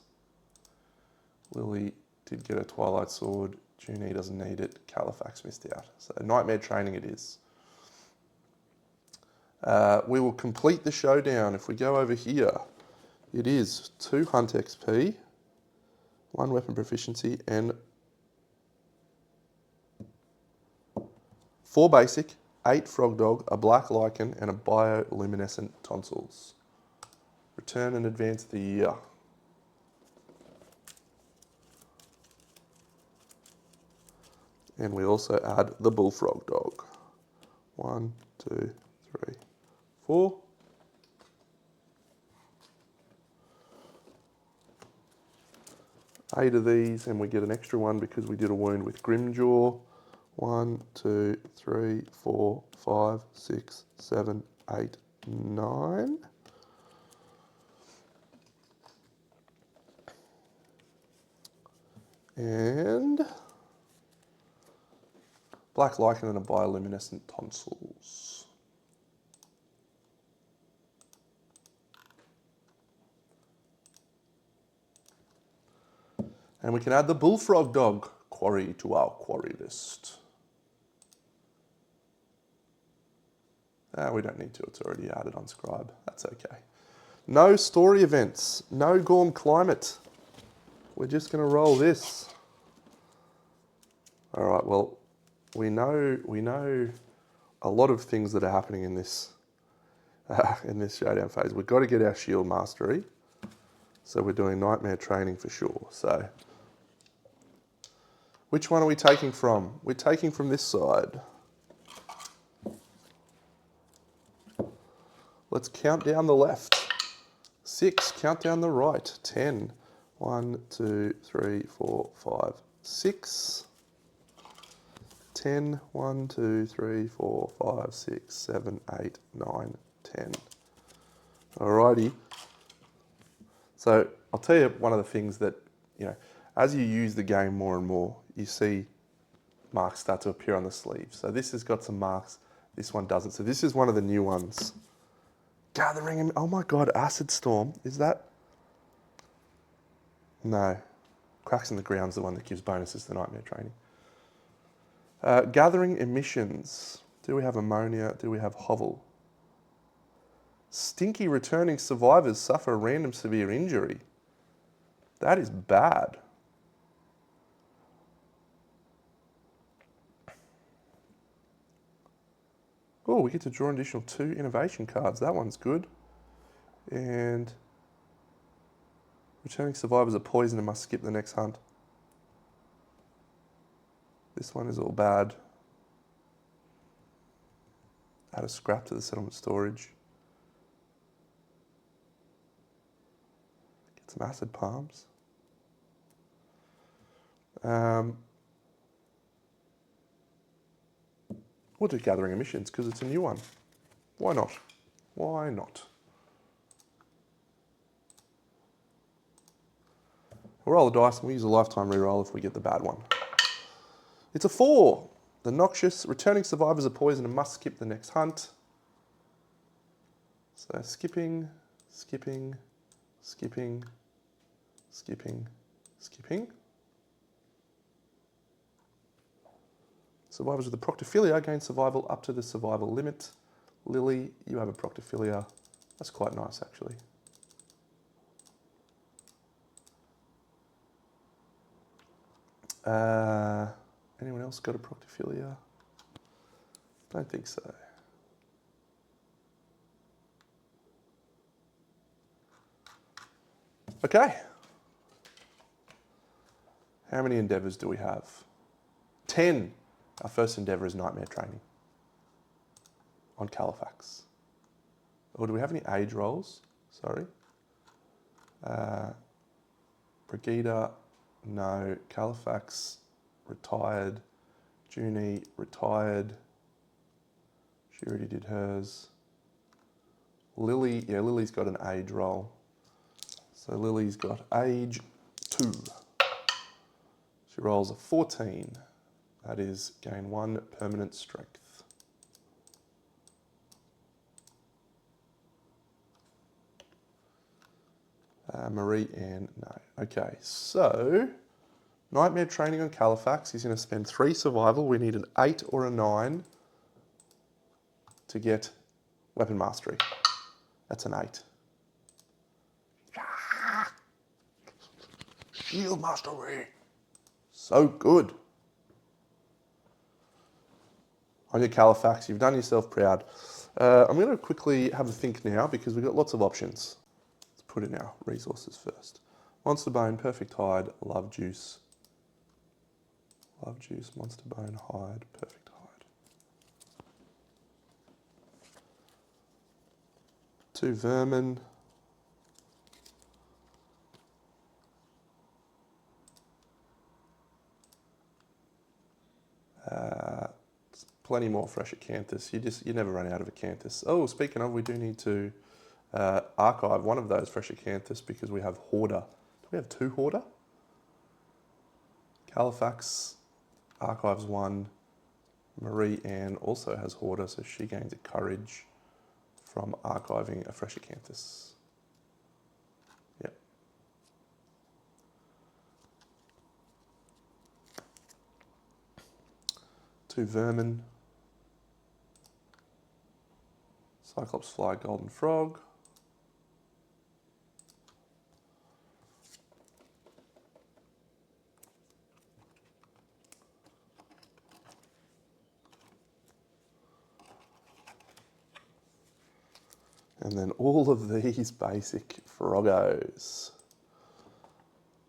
Lily did get a Twilight Sword. Junie doesn't need it. Califax missed out. So nightmare training it is. We will complete the showdown. If we go over here, it is 2 Hunt XP, 1 Weapon Proficiency, and 4 Basic, 8 Frogdog, a Black Lichen, and a Bioluminescent Tonsils. Return and advance the year. And we also add the bullfrog dog. 1, 2, 3, 4. Eight of these, and we get an extra one because we did a wound with Grimjaw. 1, 2, 3, 4, 5, 6, 7, 8, 9. And black lichen and a bioluminescent tonsils. And we can add the bullfrog dog quarry to our quarry list. We don't need to, it's already added on Scribe. That's okay. No story events, no Gorm climate. We're just going to roll this. All right, well, we know a lot of things that are happening in this showdown phase. We've got to get our shield mastery. So we're doing nightmare training for sure. So which one are we taking from? We're taking from this side. Let's count down the left. 6, count down the right. 10. 1, 2, 3, 4, 5, 6. 10. 1, 2, 3, 4, 5, 6, 7, 8, 9, 10. Alrighty. So I'll tell you one of the things that, as you use the game more and more, you see marks start to appear on the sleeve. So this has got some marks, this one doesn't. So this is one of the new ones. Gathering, oh my God, Acid Storm, is that? No, Cracks in the Ground's the one that gives bonuses to nightmare training. Gathering Emissions, do we have Ammonia, do we have Hovel? Stinky returning survivors suffer a random severe injury. That is bad. Oh, we get to draw an additional 2 innovation cards. That one's good. And returning survivors are poisoned and must skip the next hunt. This one is all bad. Add a scrap to the settlement storage. Get some acid palms. We'll do Gathering Emissions because it's a new one. Why not? Why not? We'll roll the dice and we use a lifetime reroll if we get the bad one. It's a 4. The noxious returning survivors are poisoned and must skip the next hunt. So skipping, skipping, skipping, skipping, skipping. Survivors with a Proctophilia gain survival up to the survival limit. Lily, you have a Proctophilia. That's quite nice, actually. Anyone else got a Proctophilia? Don't think so. Okay. How many endeavours do we have? 10. Our first endeavour is nightmare training on Califax. Or do we have any age rolls? Sorry. Brigida, no. Califax, retired. Junie, retired. She already did hers. Lily, yeah, Lily's got an age roll. So Lily's got age 2. She rolls a 14. That is gain 1 permanent strength. Marie Ann, no. Okay, so nightmare training on Califax. He's going to spend 3 survival. We need an 8 or a 9 to get weapon mastery. That's an 8. Shield mastery. So good. On your Califax, you've done yourself proud. I'm going to quickly have a think now because we've got lots of options. Let's put in our resources first. Monster Bone, Perfect Hide, Love Juice. Love Juice, Monster Bone, Hide, Perfect Hide. 2 Vermin. Plenty more fresh acanthus. You never run out of acanthus. Oh, speaking of, we do need to archive one of those fresh acanthus because we have Hoarder. Do we have 2 Hoarder? Califax archives 1. Marie Ann also has Hoarder, so she gains a courage from archiving a fresh acanthus. Yep. Two Vermin. Cyclops Fly, Golden Frog. And then all of these basic Froggos.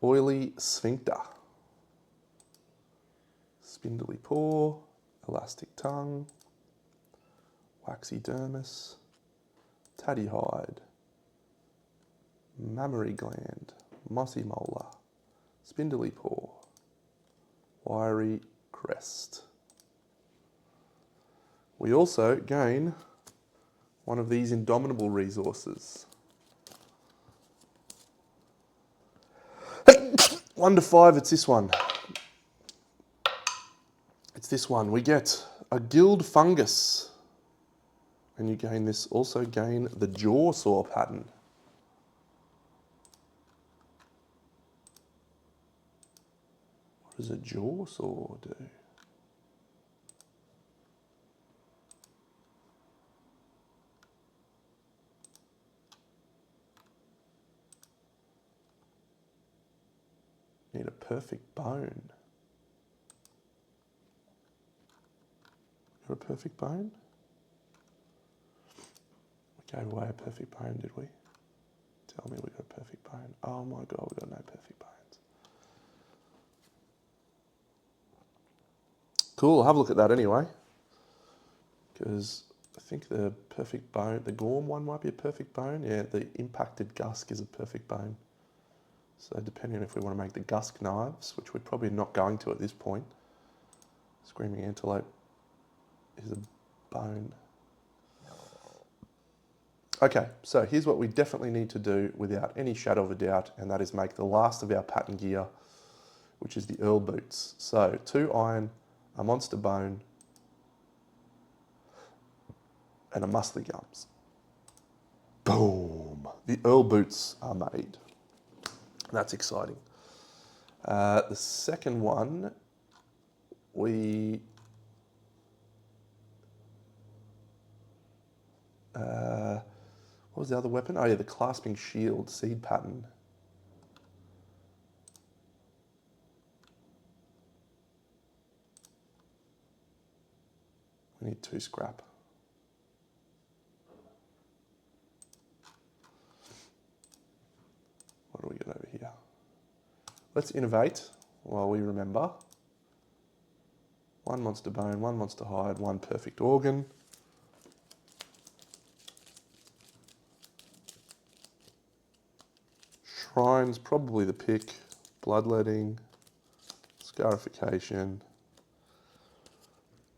Oily Sphincter. Spindly Paw. Elastic Tongue. Waxy Dermis. Tatty Hide. Mammary Gland. Mossy Molar. Spindly Paw. Wiry Crest. We also gain one of these Indomitable resources. 1 to 5, it's this one. It's this one. We get a Guild Fungus. And you gain this, also gain the Jaw Saw pattern. What does a Jaw Saw do? Need a perfect bone. Got a perfect bone? We gave away a perfect bone, did we? Tell me we got a perfect bone. Oh my God, we got no perfect bones. Cool, I'll have a look at that anyway. Because I think the perfect bone, the Gorm one might be a perfect bone. Yeah, the impacted Gusk is a perfect bone. So depending on if we want to make the Gusk knives, which we're probably not going to at this point, Screaming Antelope is a bone. Okay, so here's what we definitely need to do without any shadow of a doubt, and that is make the last of our pattern gear, which is the Earl Boots. So 2 iron, a Monster Bone, and a Muscly Gums. Boom! The Earl Boots are made. That's exciting. The second one, we... what was the other weapon? Oh yeah, the Clasping Shield seed pattern. We need 2 scrap. What do we got over here? Let's innovate while we remember. 1 Monster Bone, 1 Monster Hide, 1 Perfect Organ. Shrine's probably the pick. Bloodletting, Scarification.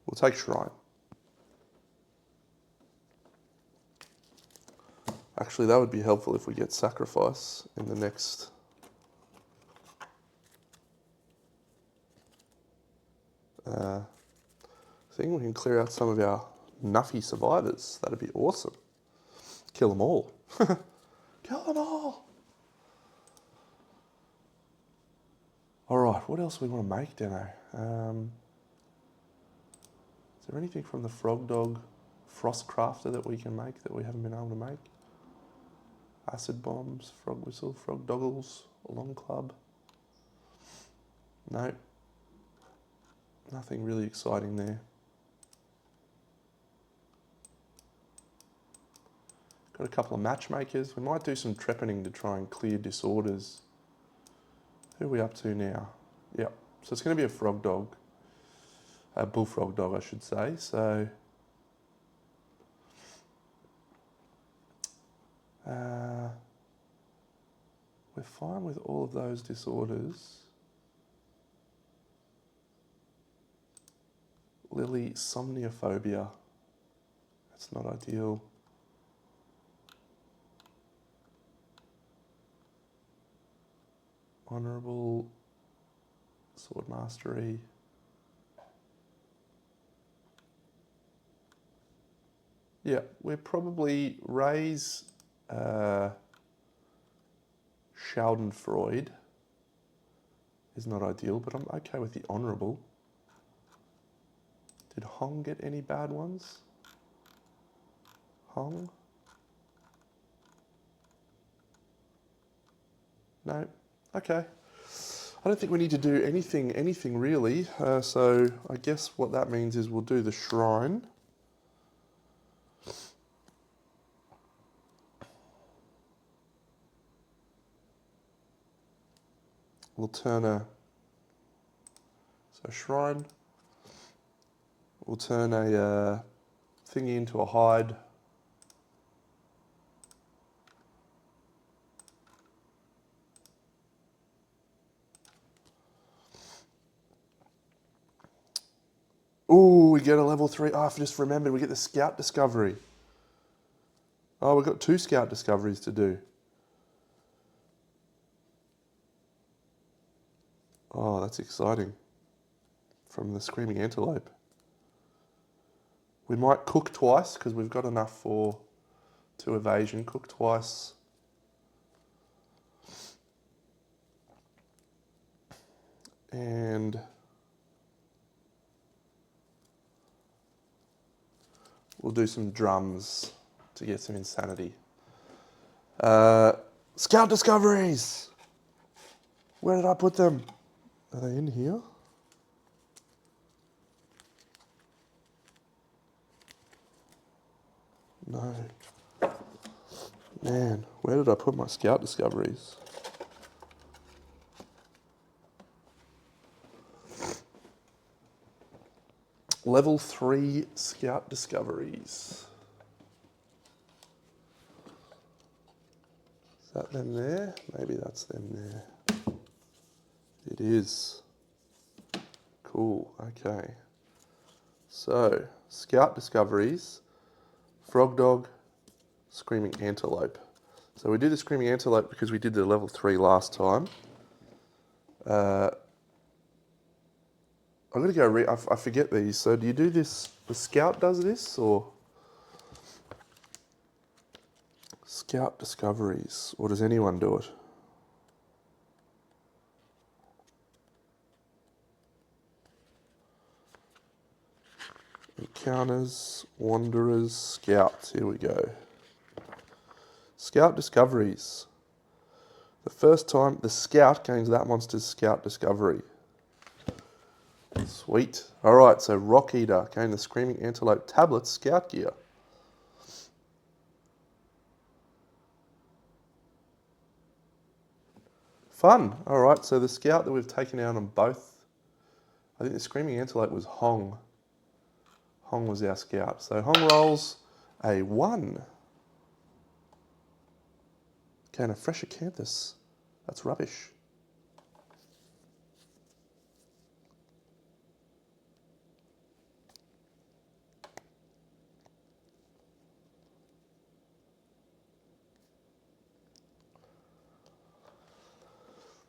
We'll take Shrine. Actually, that would be helpful if we get Sacrifice in the next... thing. We can clear out some of our Nuffy survivors. That'd be awesome. Kill them all. Kill them all! Alright, what else do we want to make, Deno? Is there anything from the Frogdog Frost Crafter that we can make that we haven't been able to make? Acid Bombs, Frog Whistle, Frog Doggles, Long Club. No. Nothing really exciting there. Got a couple of matchmakers. We might do some trepanning to try and clear disorders. Who are we up to now? Yep. So it's going to be a Frog Dog. bullfrog dog, I should say. So we're fine with all of those disorders. Lily, somniophobia. That's not ideal. Honourable, sword mastery. Yeah, we're probably Ray's Schadenfreude is not ideal, but I'm okay with the honourable. Did Hong get any bad ones? Hong? No. Okay. I don't think we need to do anything really. So I guess what that means is we'll do the shrine. We'll turn so shrine. We'll turn a thingy into a hide. Ooh, we get a level 3. Oh, I've just remembered, we get the scout discovery. Oh, we've got 2 scout discoveries to do. Oh, that's exciting. From the Screaming Antelope. We might cook twice, because we've got enough for 2 evasion. Cook twice. And we'll do some drums to get some insanity. Scout discoveries! Where did I put them? Are they in here? No. Man, where did I put my scout discoveries? Level 3 scout discoveries. Is that them there? Maybe that's them there. It is. Cool, okay. So, scout discoveries, Frogdog, Screaming Antelope. So we did the Screaming Antelope because we did the level 3 last time. I'm going to go, I forget these. So do you do this, the scout does this, or? Scout discoveries, or does anyone do it? Encounters, wanderers, scouts, here we go. Scout discoveries. The first time the scout gains that monster's scout discovery. Sweet. Alright, so Rock Eater gained the Screaming Antelope tablet scout gear. Fun. Alright, so the scout that we've taken out on both, I think the Screaming Antelope was Hong. Hong was our scout. So Hong rolls a 1. Gain a fresh acanthus. That's rubbish.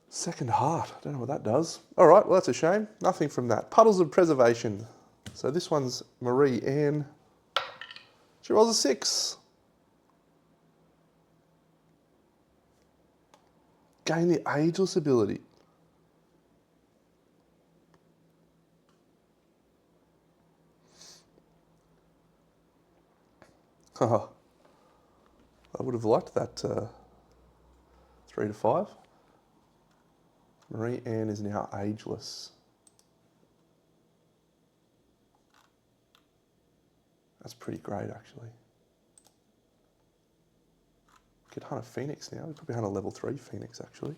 Second heart, I don't know what that does. All right, well that's a shame. Nothing from that. Puddles of Preservation. So this one's Marie Ann. She rolls a 6. Gain the Ageless ability. Haha. I would have liked that 3 to 5. Marie Ann is now ageless. That's pretty great, actually. We could hunt a Phoenix now. We probably hunt a level 3 Phoenix, actually.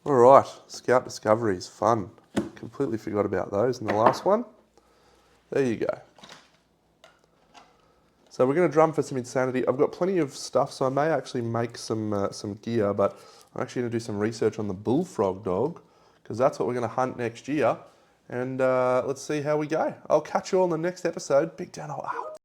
All right, Scout Discoveries, fun. Completely forgot about those in the last one. There you go. So we're going to drum for some insanity. I've got plenty of stuff, so I may actually make some gear, but I'm actually going to do some research on the bullfrog dog, because that's what we're going to hunt next year. And let's see how we go. I'll catch you all in the next episode. Big Deno out.